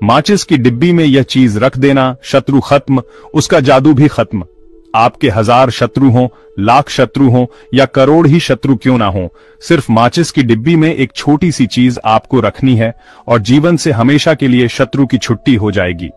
माचिस की डिब्बी में यह चीज रख देना, शत्रु खत्म, उसका जादू भी खत्म। आपके 1000 शत्रु हों, लाख शत्रु हों या करोड़ ही शत्रु क्यों ना हो, सिर्फ माचिस की डिब्बी में एक छोटी सी चीज आपको रखनी है और जीवन से हमेशा के लिए शत्रु की छुट्टी हो जाएगी।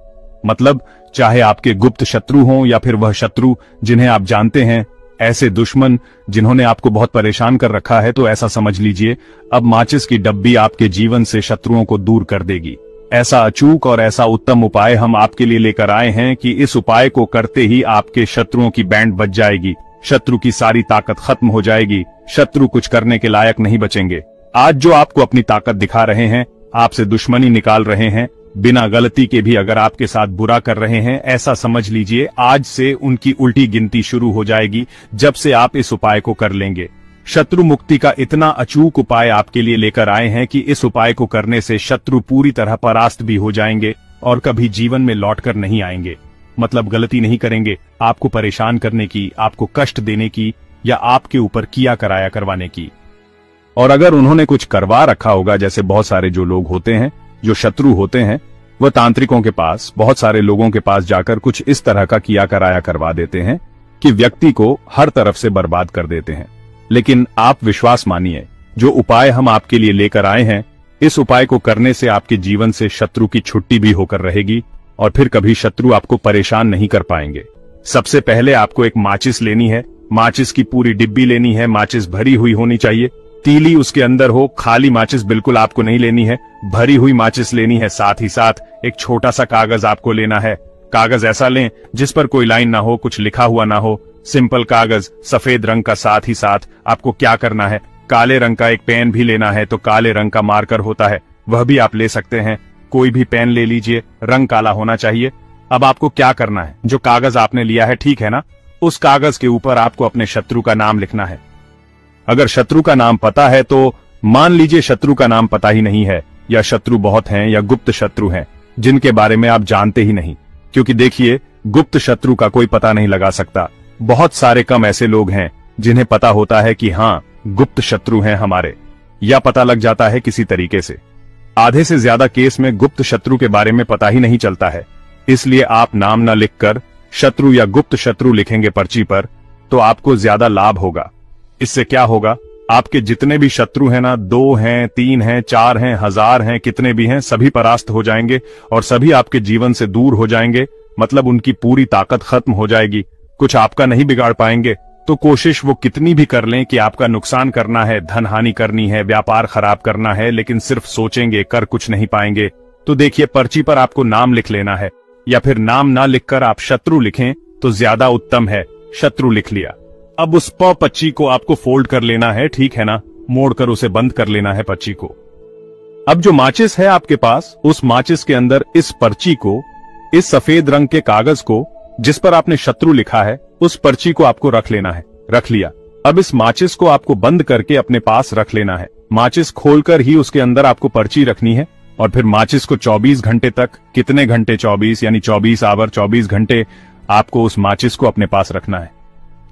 मतलब चाहे आपके गुप्त शत्रु हों या फिर वह शत्रु जिन्हें आप जानते हैं, ऐसे दुश्मन जिन्होंने आपको बहुत परेशान कर रखा है, तो ऐसा समझ लीजिए अब माचिस की डब्बी आपके जीवन से शत्रुओं को दूर कर देगी। ऐसा अचूक और ऐसा उत्तम उपाय हम आपके लिए लेकर आए हैं कि इस उपाय को करते ही आपके शत्रुओं की बैंड बज जाएगी, शत्रु की सारी ताकत खत्म हो जाएगी, शत्रु कुछ करने के लायक नहीं बचेंगे। आज जो आपको अपनी ताकत दिखा रहे हैं, आपसे दुश्मनी निकाल रहे हैं, बिना गलती के भी अगर आपके साथ बुरा कर रहे हैं, ऐसा समझ लीजिए आज से उनकी उल्टी गिनती शुरू हो जाएगी जब से आप इस उपाय को कर लेंगे। शत्रु मुक्ति का इतना अचूक उपाय आपके लिए लेकर आए हैं कि इस उपाय को करने से शत्रु पूरी तरह परास्त भी हो जाएंगे और कभी जीवन में लौटकर नहीं आएंगे। मतलब गलती नहीं करेंगे आपको परेशान करने की, आपको कष्ट देने की या आपके ऊपर किया कराया करवाने की। और अगर उन्होंने कुछ करवा रखा होगा, जैसे बहुत सारे जो लोग होते हैं, जो शत्रु होते हैं, वह तांत्रिकों के पास, बहुत सारे लोगों के पास जाकर कुछ इस तरह का किया कराया करवा देते हैं कि व्यक्ति को हर तरफ से बर्बाद कर देते हैं। लेकिन आप विश्वास मानिए, जो उपाय हम आपके लिए लेकर आए हैं, इस उपाय को करने से आपके जीवन से शत्रु की छुट्टी भी होकर रहेगी और फिर कभी शत्रु आपको परेशान नहीं कर पाएंगे। सबसे पहले आपको एक माचिस लेनी है, माचिस की पूरी डिब्बी लेनी है, माचिस भरी हुई होनी चाहिए, तीली उसके अंदर हो, खाली माचिस बिल्कुल आपको नहीं लेनी है, भरी हुई माचिस लेनी है। साथ ही साथ एक छोटा सा कागज आपको लेना है। कागज ऐसा लें जिस पर कोई लाइन ना हो, कुछ लिखा हुआ ना हो, सिंपल कागज, सफेद रंग का। साथ ही साथ आपको क्या करना है, काले रंग का एक पेन भी लेना है, तो काले रंग का मार्कर होता है, वह भी आप ले सकते हैं। कोई भी पेन ले लीजिए, रंग काला होना चाहिए। अब आपको क्या करना है, जो कागज आपने लिया है, ठीक है ना, उस कागज के ऊपर आपको अपने शत्रु का नाम लिखना है। अगर शत्रु का नाम पता है तो मान लीजिए शत्रु का नाम पता ही नहीं है, या शत्रु बहुत हैं या गुप्त शत्रु हैं जिनके बारे में आप जानते ही नहीं, क्योंकि देखिए गुप्त शत्रु का कोई पता नहीं लगा सकता। बहुत सारे कम ऐसे लोग हैं जिन्हें पता होता है कि हाँ गुप्त शत्रु हैं हमारे, या पता लग जाता है किसी तरीके से। आधे से ज्यादा केस में गुप्त शत्रु के बारे में पता ही नहीं चलता है। इसलिए आप नाम न लिखकर शत्रु या गुप्त शत्रु लिखेंगे पर्ची पर, तो आपको ज्यादा लाभ होगा। इससे क्या होगा, आपके जितने भी शत्रु हैं ना, 2 हैं, 3 हैं, 4 हैं, 1000 हैं, कितने भी हैं, सभी परास्त हो जाएंगे और सभी आपके जीवन से दूर हो जाएंगे। मतलब उनकी पूरी ताकत खत्म हो जाएगी, कुछ आपका नहीं बिगाड़ पाएंगे। तो कोशिश वो कितनी भी कर लें कि आपका नुकसान करना है, धन हानि करनी है, व्यापार खराब करना है, लेकिन सिर्फ सोचेंगे, कर कुछ नहीं पाएंगे। तो देखिए पर्ची पर आपको नाम लिख लेना है, या फिर नाम ना लिखकर आप शत्रु लिखें तो ज्यादा उत्तम है। शत्रु लिख लिया, अब उस पर्ची को आपको फोल्ड कर लेना है, ठीक है ना, मोड़कर उसे बंद कर लेना है पर्ची को। अब जो माचिस है आपके पास, उस माचिस के अंदर इस पर्ची को, इस सफेद रंग के कागज को जिस पर आपने शत्रु लिखा है, उस पर्ची को आपको रख लेना है। रख लिया, अब इस माचिस को आपको बंद करके अपने पास रख लेना है। माचिस खोलकर ही उसके अंदर आपको पर्ची रखनी है और फिर माचिस को 24 घंटे तक, कितने घंटे, 24 यानी 24 आवर, 24 घंटे आपको उस माचिस को अपने पास रखना है।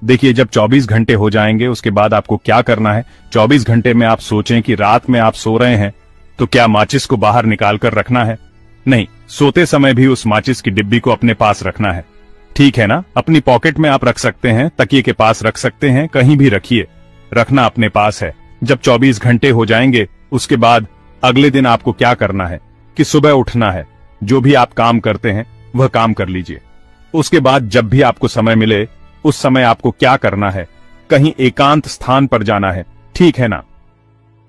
देखिए जब 24 घंटे हो जाएंगे उसके बाद आपको क्या करना है, 24 घंटे में आप सोचें कि रात में आप सो रहे हैं तो क्या माचिस को बाहर निकाल कर रखना है? नहीं, सोते समय भी उस माचिस की डिब्बी को अपने पास रखना है, ठीक है ना। अपनी पॉकेट में आप रख सकते हैं, तकिए के पास रख सकते हैं, कहीं भी रखिए, रखना अपने पास है। जब 24 घंटे हो जाएंगे उसके बाद अगले दिन आपको क्या करना है कि सुबह उठना है, जो भी आप काम करते हैं वह काम कर लीजिए। उसके बाद जब भी आपको समय मिले उस समय आपको क्या करना है, कहीं एकांत स्थान पर जाना है, ठीक है ना।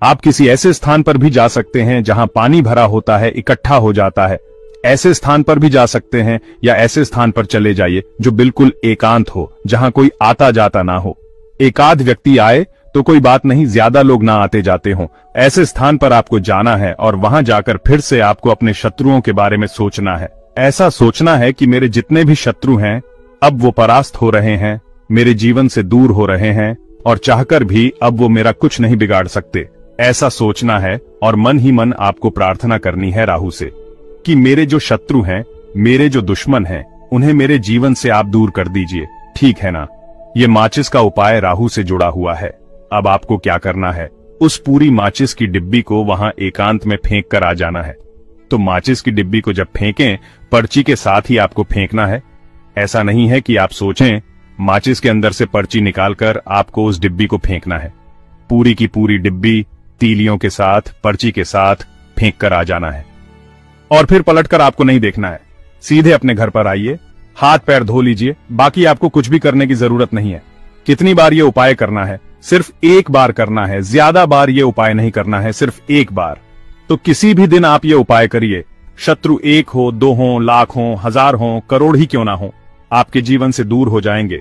आप किसी ऐसे स्थान पर भी जा सकते हैं जहां पानी भरा होता है, इकट्ठा हो जाता है, ऐसे स्थान पर भी जा सकते हैं, या ऐसे स्थान पर चले जाइए जो बिल्कुल एकांत हो, जहां कोई आता जाता ना हो। एकाध व्यक्ति आए तो कोई बात नहीं, ज्यादा लोग ना आते जाते हों। ऐसे स्थान पर आपको जाना है और वहां जाकर फिर से आपको अपने शत्रुओं के बारे में सोचना है। ऐसा सोचना है कि मेरे जितने भी शत्रु हैं अब वो परास्त हो रहे हैं, मेरे जीवन से दूर हो रहे हैं और चाहकर भी अब वो मेरा कुछ नहीं बिगाड़ सकते। ऐसा सोचना है और मन ही मन आपको प्रार्थना करनी है राहु से कि मेरे जो शत्रु हैं, मेरे जो दुश्मन हैं, उन्हें मेरे जीवन से आप दूर कर दीजिए, ठीक है ना। ये माचिस का उपाय राहु से जुड़ा हुआ है। अब आपको क्या करना है, उस पूरी माचिस की डिब्बी को वहां एकांत में फेंक कर आ जाना है। तो माचिस की डिब्बी को जब फेंकें, पर्ची के साथ ही आपको फेंकना है। ऐसा नहीं है कि आप सोचें माचिस के अंदर से पर्ची निकालकर आपको उस डिब्बी को फेंकना है। पूरी की पूरी डिब्बी तीलियों के साथ, पर्ची के साथ फेंक कर आ जाना है। और फिर पलटकर आपको नहीं देखना है। सीधे अपने घर पर आइए, हाथ पैर धो लीजिए। बाकी आपको कुछ भी करने की जरूरत नहीं है। कितनी बार ये उपाय करना है? सिर्फ एक बार करना है। ज्यादा बार ये उपाय नहीं करना है, सिर्फ एक बार। तो किसी भी दिन आप ये उपाय करिए। शत्रु 1 हो, 2 हो, लाख हो, 1000 हो, करोड़ ही क्यों ना हो, आपके जीवन से दूर हो जाएंगे।